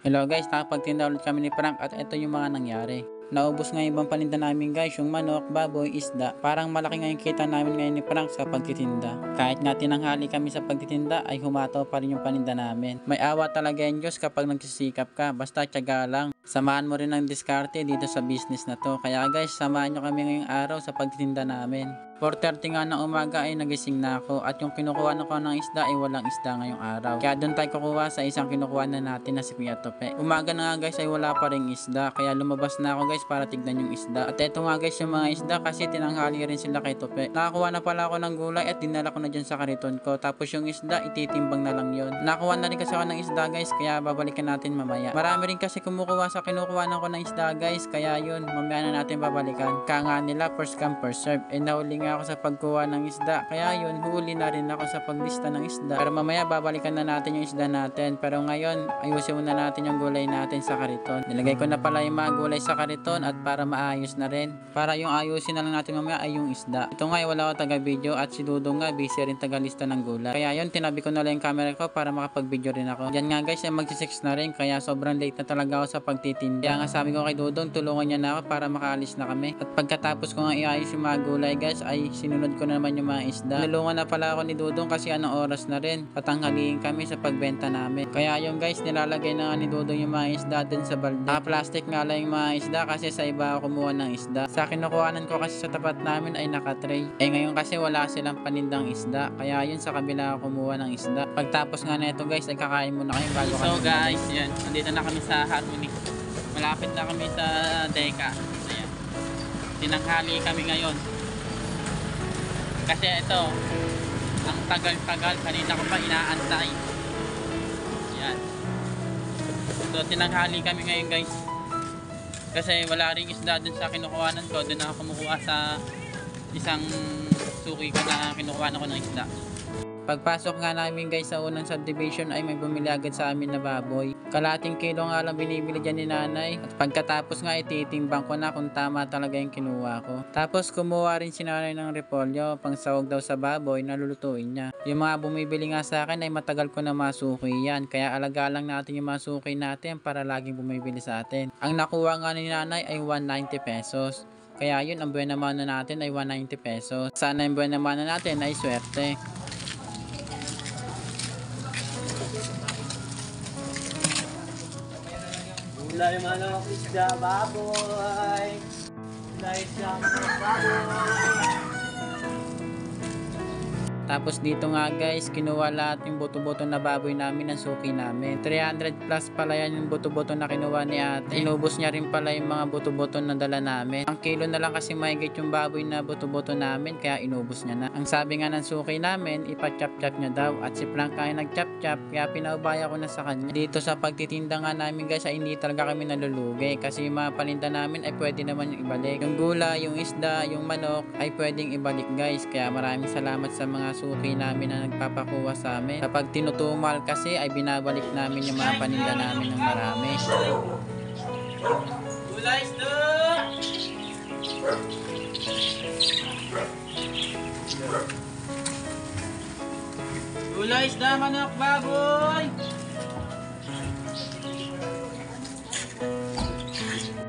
Hello guys, nakapagtinda ulit kami ni Frank at ito yung mga nangyari. Naubos nga ibang paninda namin guys, yung manok, baboy, isda. Parang malaki nga yung kita namin ngayon ni Frank sa pagtitinda. Kahit nga tinanghali kami sa pagtitinda ay humataw pa rin yung paninda namin. May awa talaga yung Diyos kapag nagsisikap ka, basta tiyaga lang. Samahan mo rin ng diskarte dito sa business na to. Kaya guys, samahan nyo kami ngayong araw sa pagtitinda namin. 4:30 nga ng umaga ay nagising na ako at yung kinukuha na ko ng isda ay walang isda ngayong araw. Kaya doon tayo kukuha sa isang kinukuha na natin na si Kuya Tope. Umaga na nga guys ay wala pa ring isda kaya lumabas na ako guys para tignan yung isda. At eto nga guys yung mga isda kasi tinanghali rin sila kay Tope. Nakakuha na pala ako ng gulay at dinala ko na dyan sa kariton ko. Tapos yung isda ititimbang na lang yon. Nakuha na rin kasi ako ng isda guys kaya babalikan natin mamaya. Marami rin kasi kumukuha sa kinukuha na ko ng isda guys kaya yun mamaya na natin babalikan. Kaya nga nila first come first serve. Nahuli nga ako sa pagkuha ng isda kaya yun huli na rin ako sa paglista ng isda pero mamaya babalikan na natin yung isda natin pero ngayon ayusin muna natin yung gulay natin sa kariton. Nilagay ko na pala yung mga gulay sa kariton at para maayos na rin para yung ayusin na lang natin mamaya ay yung isda. Ito nga wala ako taga video at si Dudong nga busy rin taga lista ng gulay kaya yun tinabi ko na lang yung camera ko para makapag video rin ako. Yan nga guys ay magsi-6 na rin kaya sobrang late na talaga ako sa pagtitinda kaya nga sabi ko kay Dudong tulungan niya na ako para makaalis na kami at pagkatapos ko nga iayos yung mga gulay guys ay sinunod ko na naman yung mga isda. Nilungan na pala ako ni Dudong kasi anong oras na rin. Patanghaliin kami sa pagbenta namin. Kaya yung guys nilalagay na nga ni Dudong yung mga isda dun sa balde. Naka-plastic nga lang yung mga isda kasi sa iba ako kumuha ng isda. Sa kinukuhanan ko kasi sa tapat namin ay naka-tray. Ngayon kasi wala silang panindang isda. Kaya yun sa kabila ako kumuha ng isda. Pagtapos nga na ito guys ay kakain muna kayo bago kami. So guys, yan. Nandito na kami sa Harmony. Malapit na kami sa Deka. Ayan. Tinanghali kami ngayon. Kasi ito, ang tagal-tagal, kanina ko pa inaantay. Yan. So, tinanghali kami ngayon guys. Kasi wala ring isda dun sa kinukuhanan ko. Dun ako kumukuha sa isang suki ko na kinukuhanan ko ng isda. Pagpasok nga namin guys sa unang subdivision ay may bumili agad sa amin na baboy. Kalating kilo nga lang binibili dyan ni nanay. At pagkatapos nga ititimbang ko na kung tama talaga yung kinuha ko. Tapos kumuha rin si nanay ng repolyo. Pang sahog daw sa baboy na lulutuin niya. Yung mga bumibili nga sa akin ay matagal ko na masuki yan. Kaya alaga lang natin yung masuki natin para laging bumibili sa atin. Ang nakuha nga ni nanay ay 190 pesos. Kaya yun ang buwan naman na natin ay 190 pesos. Sana yung buwan naman na natin ay swerte. Gulay, manok, isda, baboy. Gulay, isda, manok, baboy. Tapos dito nga guys, kinuha lahat yung buto-buto na baboy namin ng suki namin. 300 plus pala yan yung buto-buto na kinuha ni ate. Inubos niya rin pala yung mga buto-buto na dala namin. Ang kilo na lang kasi mahigit yung baboy na buto-buto namin kaya inubos niya na. Ang sabi nga ng suki namin, ipa-chop-chop niya daw. At si Frank kaya nag-chop-chop kaya pinaubaya ko na sa kanya. Dito sa pagtitinda nga namin guys ay hindi talaga kami nalulugi. Kasi yung mga paninda namin ay pwede naman yung ibalik. Yung gulay, yung isda, yung manok ay pwedeng ibalik guys. Kaya maraming salamat sa mga suki namin na nagpapakuha sa amin. Kapag tinutumal kasi ay binabalik namin yung mga paninda namin ng marami. Gulay, isda! Gulay, isda, manok, baboy!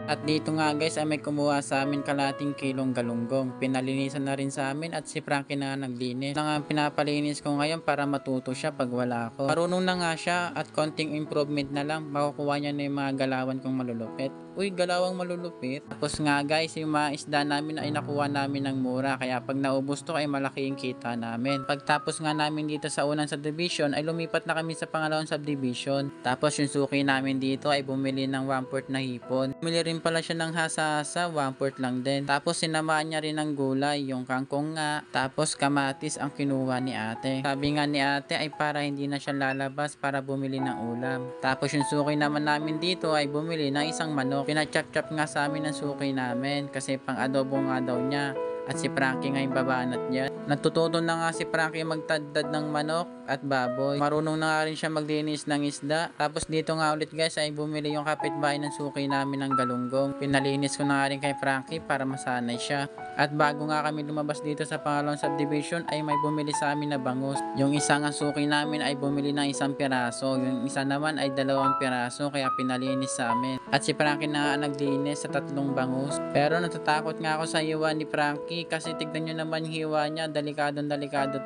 At dito nga guys ay may kumuha sa amin kalating kilong galunggong. Pinalinisan na rin sa amin at si Frankie na naglinis. Nang pinapalinis ko ngayon para matuto siya pag wala ako. Marunong na nga siya at konting improvement na lang makukuha niya na yung mga galawan kong malulupit. Uy, galawang malulupit. Tapos nga guys, yung mga isda namin ay nakuha namin ng mura. Kaya pag naubos to ay malaki yung kita namin. Pagtapos nga namin dito sa unang subdivision ay lumipat na kami sa pangalawang subdivision. Tapos yung suki namin dito ay bumili ng 1/4 na hipon. Bumili rin pala siya ng hasa-hasa, 1/4 lang din. Tapos sinamaan niya rin ng gulay, yung kangkong nga. Tapos kamatis ang kinuha ni ate. Sabi nga ni ate ay para hindi na siya lalabas para bumili ng ulam. Tapos yung suki naman namin dito ay bumili ng isang manok. Pinachop-chop nga sa amin ng suki namin kasi pang adobo nga daw niya. At si Frankie nga yung babanat niya. Natututo na nga si Frankie magtadtad ng manok. at baboy. Marunong na nga rin siya maglinis ng isda. Tapos dito nga ulit guys ay bumili yung kapitbahay ng suki namin ng galunggong. Pinalinis ko na nga rin kay Frankie para masanay siya. At bago nga kami lumabas dito sa pangalawang subdivision ay may bumili sa amin na bangus. Yung isang suki namin ay bumili ng 1 piraso. Yung isa naman ay 2 piraso kaya pinalinis sa amin. At si Frankie na naglinis sa 3 bangus. Pero natatakot nga ako sa hiwa ni Frankie kasi tignan nyo naman yung hiwa niya. Delikado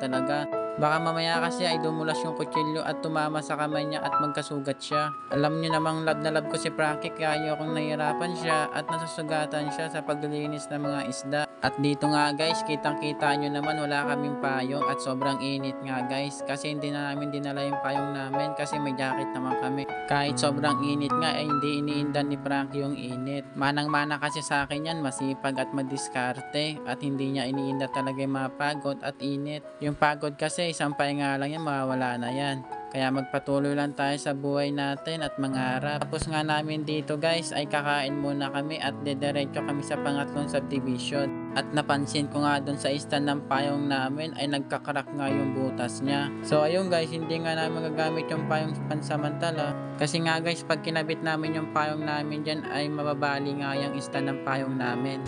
talaga. Baka mamaya kasi ay dumulas yung kutsilyo at tumama sa kamay niya at magkasugat siya. Alam niyo namang love na love ko si Frankie kaya ayokong nahihirapan siya at nasusugatan siya sa paglilinis ng mga isda. At dito nga guys, kitang-kita nyo naman wala kaming payong at sobrang init nga guys. Kasi hindi na namin dinala yung payong namin kasi may jacket naman kami. Kahit sobrang init nga ay hindi iniindan ni Frankie yung init. Manang-mana kasi sa akin yan, masipag at madiskarte. At hindi niya iniinda talaga yung mga pagod at init. Yung pagod kasi isang pahinga lang yan, mawawala na yan. Kaya magpatuloy lang tayo sa buhay natin at mangarap. Tapos nga namin dito guys ay kakain muna kami at dediretso kami sa pangatlong subdivision. At napansin ko nga doon sa stand ng payong namin ay nagkakarak nga yung butas niya. So ayun guys, hindi nga namin magagamit yung payong pansamantala. Kasi nga guys, pag kinabit namin yung payong namin dyan ay mababali nga yung stand ng payong namin.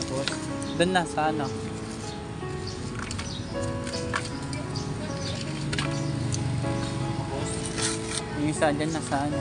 Tapos doon na sana. Yung isa dyan nasa ano.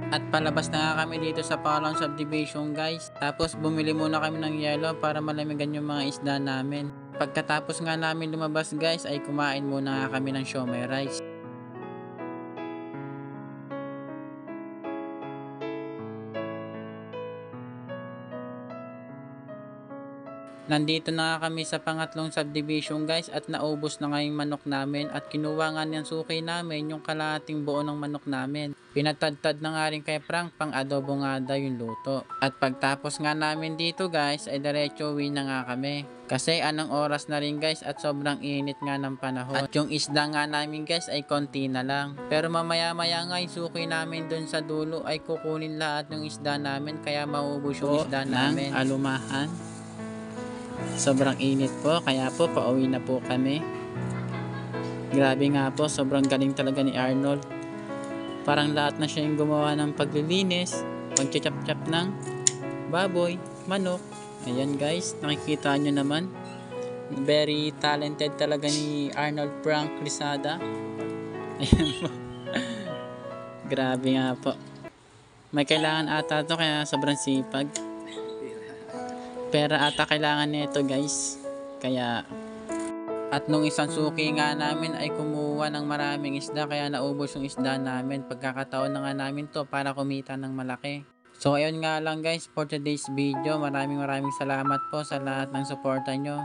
At palabas na nga kami dito sa pangalawang subdivision guys. Tapos bumili muna kami ng yelo para malamigan yung mga isda namin. Pagkatapos nga namin lumabas guys ay kumain muna nga kami ng siomai rice. Nandito na nga kami sa pangatlong subdivision guys at naubos na nga yung manok namin at kinuha nga ng suki namin yung kalahating buo ng manok namin. Pinatadtad na nga rin kay Frank pang adobo nga daw yung luto. At pagtapos nga namin dito guys ay diretso uwi na nga kami. Kasi anong oras na rin guys at sobrang init nga ng panahon. At yung isda nga namin guys ay konti na lang. Pero mamaya nga yung suki namin dun sa dulo ay kukunin lahat ng isda namin kaya maubos yung isda namin. Alumahan. Sobrang init po, kaya po pauwi na po kami. Grabe nga po, sobrang galing talaga ni Arnold. Parang lahat na siya yung gumawa ng paglilinis, pagchachap-chap ng baboy, manok. Ayan guys, nakikita nyo naman. Very talented talaga ni Arnold Frank Risada. Ayan po. Grabe nga po. May kailangan ata to kaya sobrang sipag. Pera ata kailangan nito guys. Kaya at nung isang suki nga namin ay kumuha ng maraming isda kaya naubos yung isda namin. Pagkakataon na nga namin to para kumita ng malaki. So ayun nga lang guys for today's video. Maraming salamat po sa lahat ng suporta nyo.